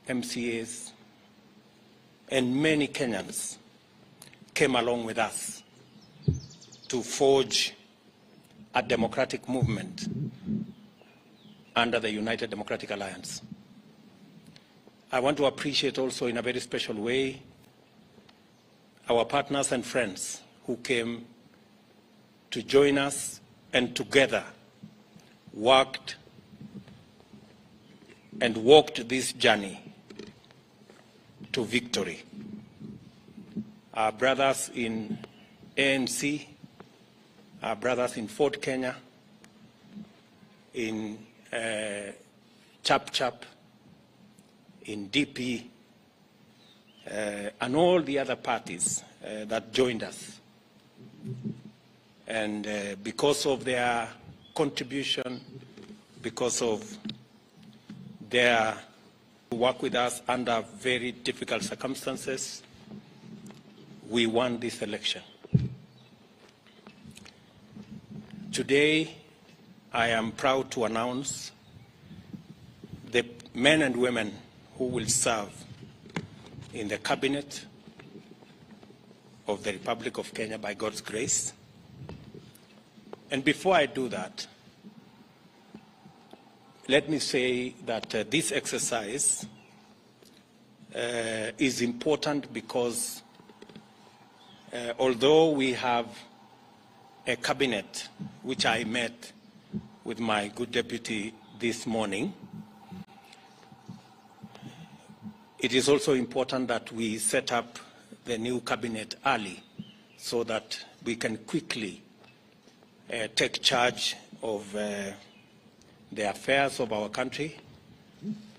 MCAs, and many Kenyans came along with us to forge a democratic movement under the United Democratic Alliance. I want to appreciate also in a very special way our partners and friends who came to join us and together worked and walked this journey to victory. Our brothers in ANC, our brothers in Fort Kenya, in Chap Chap, in DP, and all the other parties that joined us. And because of their contribution, because of their work with us under very difficult circumstances, we won this election. Today, I am proud to announce the men and women who will serve in the cabinet of the Republic of Kenya by God's grace. And before I do that, let me say that this exercise is important because although we have a cabinet, which I met with my good deputy this morning, it is also important that we set up the new cabinet early so that we can quickly take charge of the affairs of our country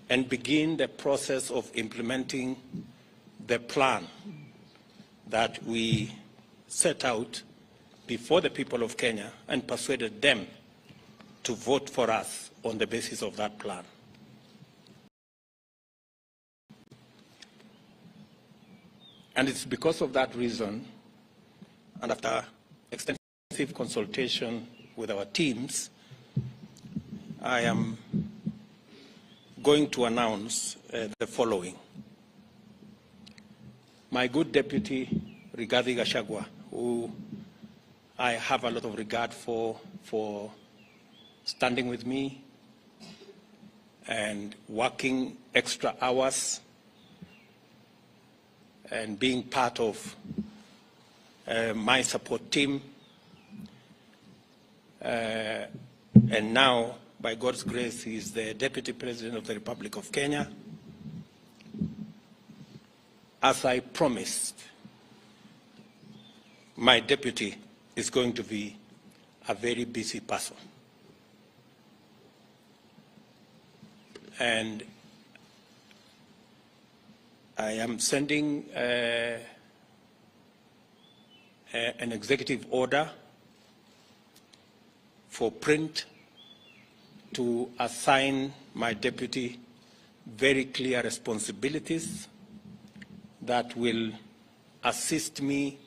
and begin the process of implementing the plan that we set out before the people of Kenya and persuaded them to vote for us on the basis of that plan. And it's because of that reason, and after extensive consultation with our teams, I am going to announce the following. My good deputy, Rigathi Gachagua, who I have a lot of regard for standing with me and working extra hours and being part of my support team. And now, by God's grace, he is the Deputy President of the Republic of Kenya. As I promised, my deputy is going to be a very busy person. And I am sending an executive order for print to assign my deputy very clear responsibilities that will assist me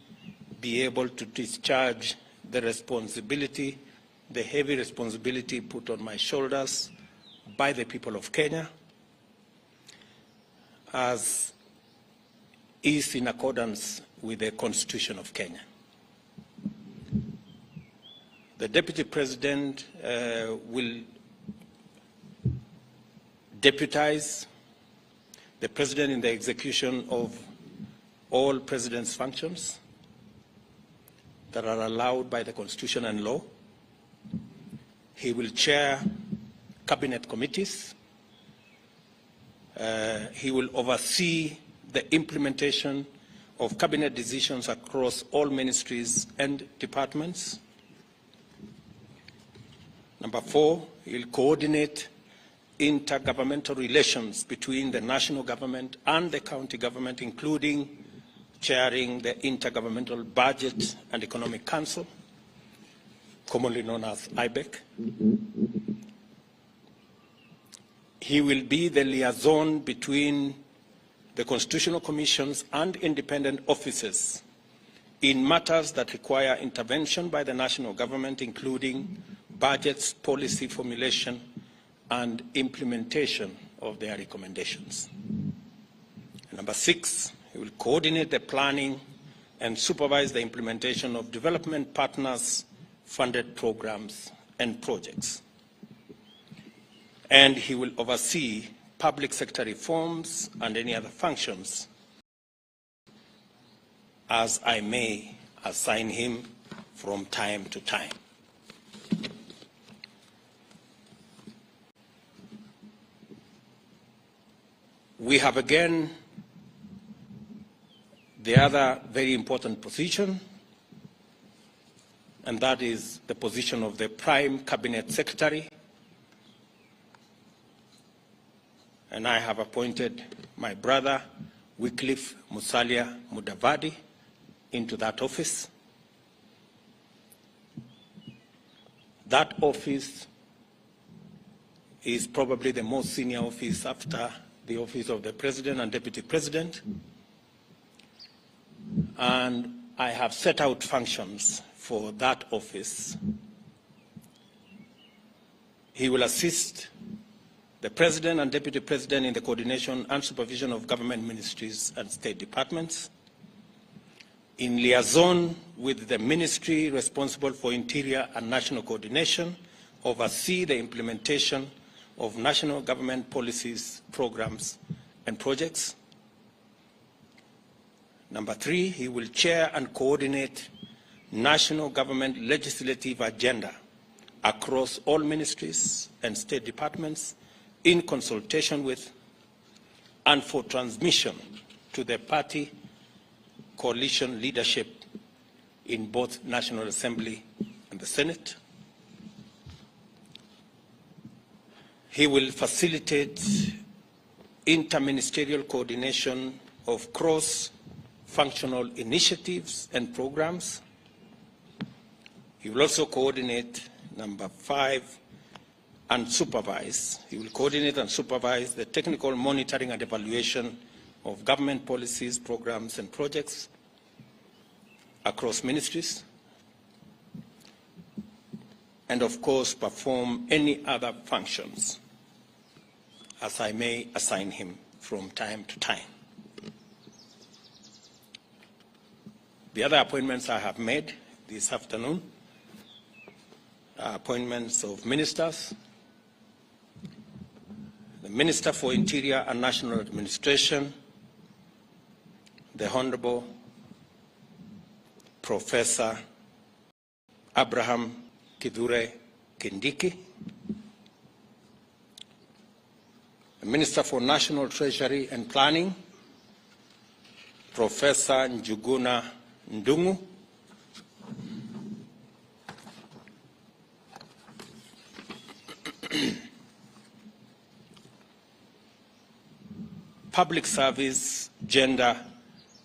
be able to discharge the responsibility, the heavy responsibility put on my shoulders by the people of Kenya, as is in accordance with the Constitution of Kenya. The Deputy President will deputize the President in the execution of all President's functions that are allowed by the Constitution and law. He will chair cabinet committees. He will oversee the implementation of cabinet decisions across all ministries and departments. Number 4, he will coordinate intergovernmental relations between the national government and the county government, including chairing the Intergovernmental Budget and Economic Council, commonly known as IBEC. He will be the liaison between the constitutional commissions and independent offices in matters that require intervention by the national government, including budgets, policy formulation, and implementation of their recommendations. Number 6, he will coordinate the planning and supervise the implementation of development partners' funded programs and projects. And he will oversee public sector reforms and any other functions as I may assign him from time to time. We have again the other very important position, and that is the position of the Prime Cabinet Secretary. And I have appointed my brother, Wycliffe Musalia Mudavadi, into that office. That office is probably the most senior office after the office of the President and Deputy President. And I have set out functions for that office. He will assist the President and Deputy President in the coordination and supervision of government ministries and state departments, in liaison with the ministry responsible for interior and national coordination, oversee the implementation of national government policies, programs, and projects. Number 3, he will chair and coordinate national government legislative agenda across all ministries and state departments in consultation with and for transmission to the party coalition leadership in both National Assembly and the Senate. He will facilitate interministerial coordination of cross-functional initiatives and programs. He will also coordinate, number 5, and supervise. He will coordinate and supervise the technical monitoring and evaluation of government policies, programs, and projects across ministries, and of course perform any other functions as I may assign him from time to time. The other appointments I have made this afternoon are appointments of ministers. The Minister for Interior and National Administration, the Honorable Professor Abraham Kithure Kindiki, the Minister for National Treasury and Planning, Professor Njuguna Ndungu, Public Service, Gender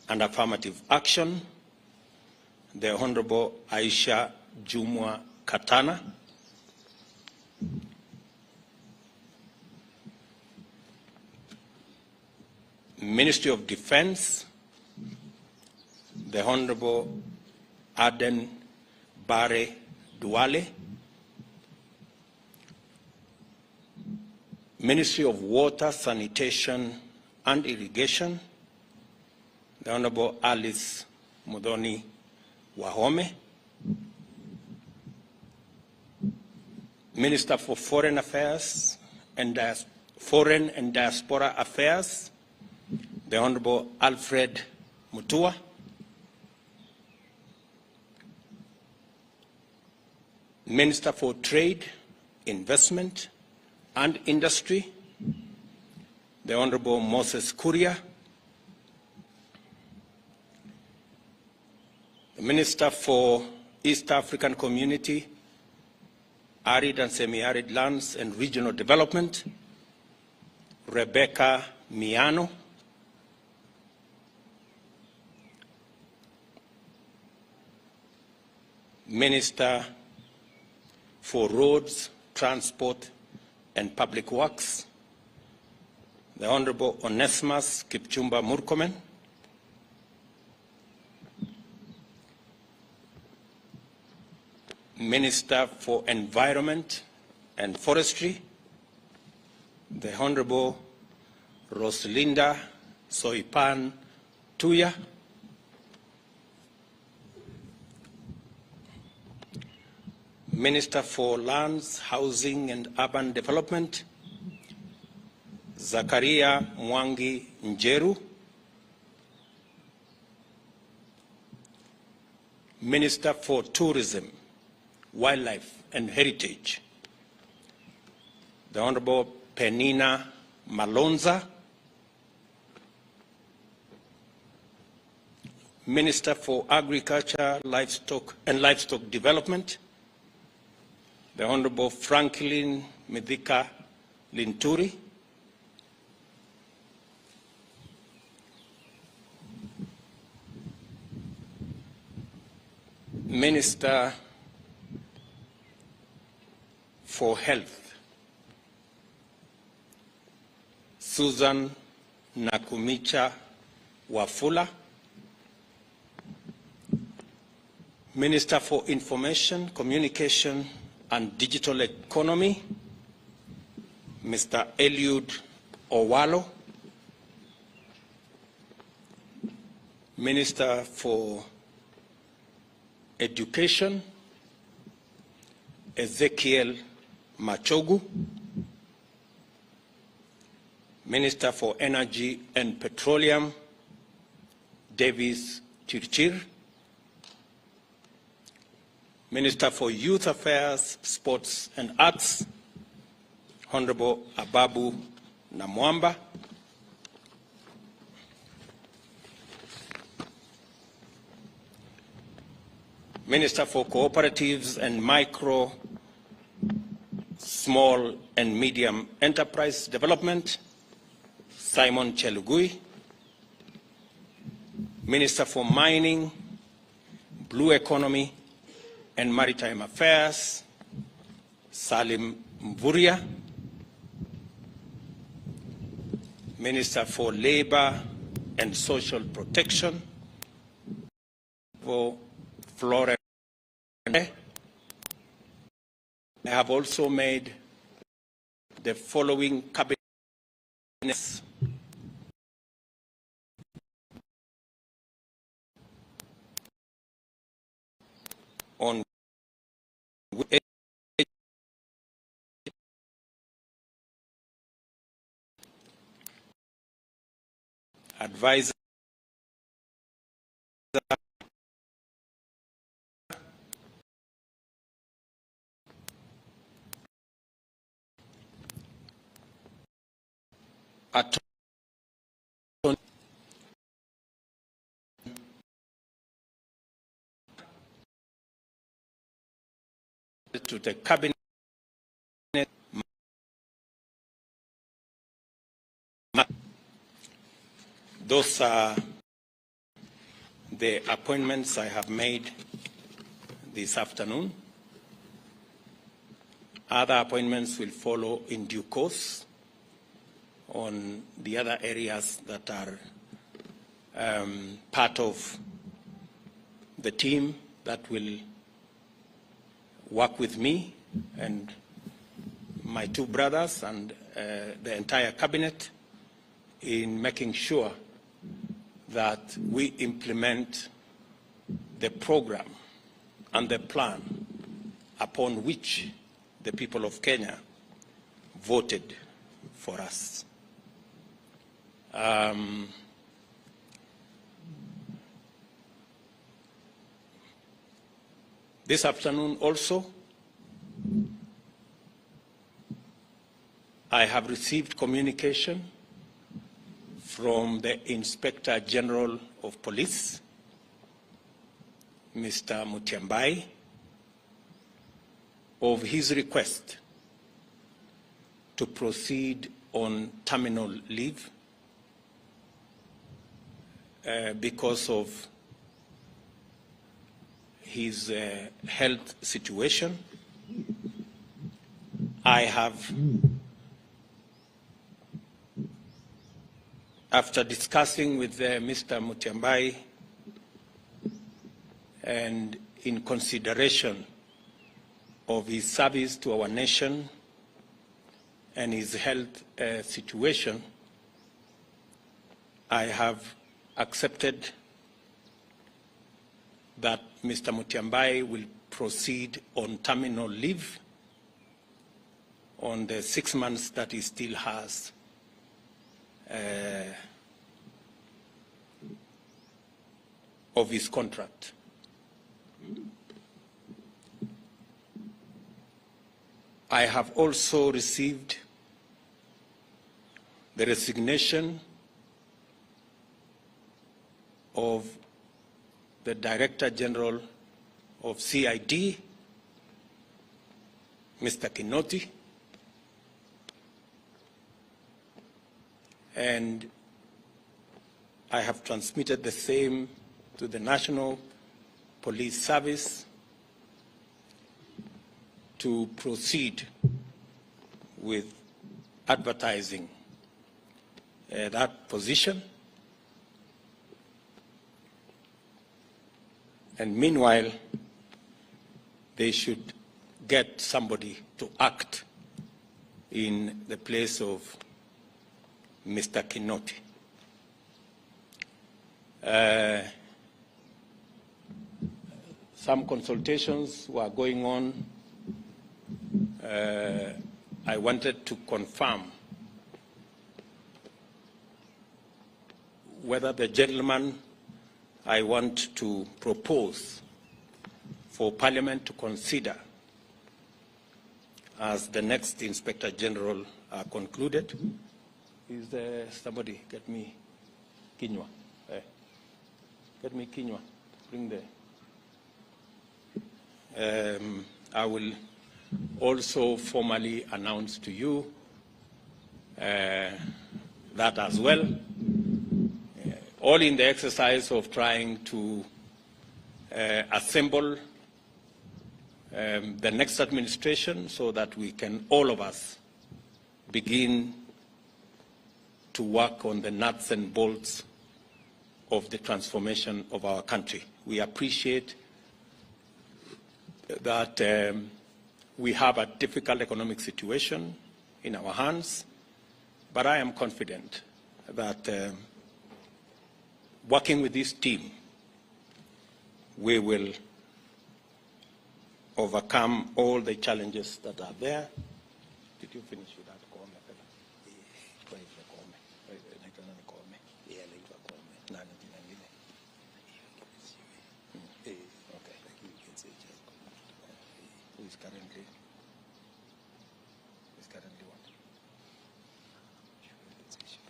and Affirmative Action, the Honorable Aisha Jumwa Katana, Ministry of Defense, the Honorable Aden Bare Duale, Ministry of Water, Sanitation and Irrigation, the Honorable Alice Mudoni Wahome, Minister for Foreign Affairs and Foreign and Diaspora Affairs, the Honorable Alfred Mutua, Minister for Trade, Investment and Industry, the Honorable Moses Kuria, the Minister for East African Community, Arid and Semi-Arid Lands and Regional Development, Rebecca Miano, Minister for Roads, Transport and Public Works, the Honorable Onesimus Kipchumba Murkomen, Minister for Environment and Forestry, the Honorable Rosalinda Soipan Tuya, Minister for Lands, Housing and Urban Development, Zakaria Mwangi Njeru, Minister for Tourism, Wildlife and Heritage, the Honorable Penina Malonza, Minister for Agriculture, Livestock Development, the Honorable Franklin Mithika Linturi, Minister for Health, Susan Nakumicha Wafula, Minister for Information, Communication and Digital Economy, Mr. Eliud Owalo, Minister for Education, Ezekiel Machogu, Minister for Energy and Petroleum, Davis Chirchir, Minister for Youth Affairs, Sports and Arts, Honorable Ababu Namwamba, Minister for Cooperatives and Micro, Small and Medium Enterprise Development, Simon Chelugui, Minister for Mining, Blue Economy and Maritime Affairs, Salim Mvurya, Minister for Labor and Social Protection, for Florence. I have also made the following cabinets on advisor, to the cabinet. Those are the appointments I have made this afternoon. Other appointments will follow in due course on the other areas that are part of the team that will work with me and my two brothers and the entire cabinet in making sure that we implement the program and the plan upon which the people of Kenya voted for us. This afternoon also, I have received communication from the Inspector General of Police, Mr. Mutyambai, of his request to proceed on terminal leave because of his health situation. I have, after discussing with Mr. Mutyambai and in consideration of his service to our nation and his health situation, I have accepted that Mr. Mutyambai will proceed on terminal leave on the 6 months that he still has of his contract. I have also received the resignation of the Director General of CID, Mr. Kinoti, and I have transmitted the same to the National Police Service to proceed with advertising that position. And meanwhile, they should get somebody to act in the place of Mr. Kinoti. Some consultations were going on. I wanted to confirm whether the gentleman I want to propose for Parliament to consider as the next Inspector General are concluded. Is there somebody? Get me Kinywa. Get me Kinywa. Bring the. I will also formally announce to you that as well, all in the exercise of trying to assemble the next administration so that we can, all of us, begin to work on the nuts and bolts of the transformation of our country. We appreciate that we have a difficult economic situation in our hands, but I am confident that working with this team, we will overcome all the challenges that are there. Did you finish with that? Who is currently what?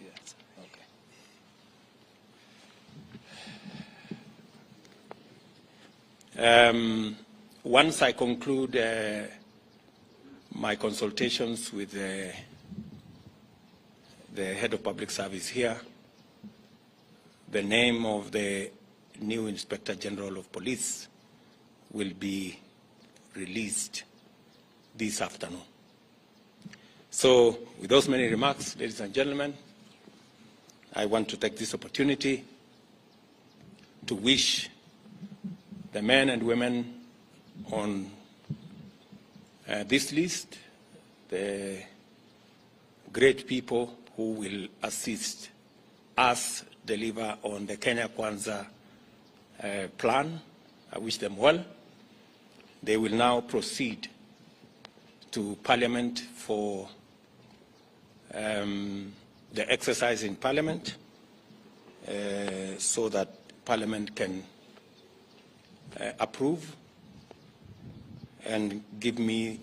Yes. Okay. Once I conclude my consultations with the head of public service here, the name of the new Inspector General of Police will be released this afternoon. So, with those many remarks, ladies and gentlemen, I want to take this opportunity to wish the men and women on this list, the great people who will assist us deliver on the Kenya Kwanza plan. I wish them well. They will now proceed to Parliament for the exercise in Parliament so that Parliament can approve and give me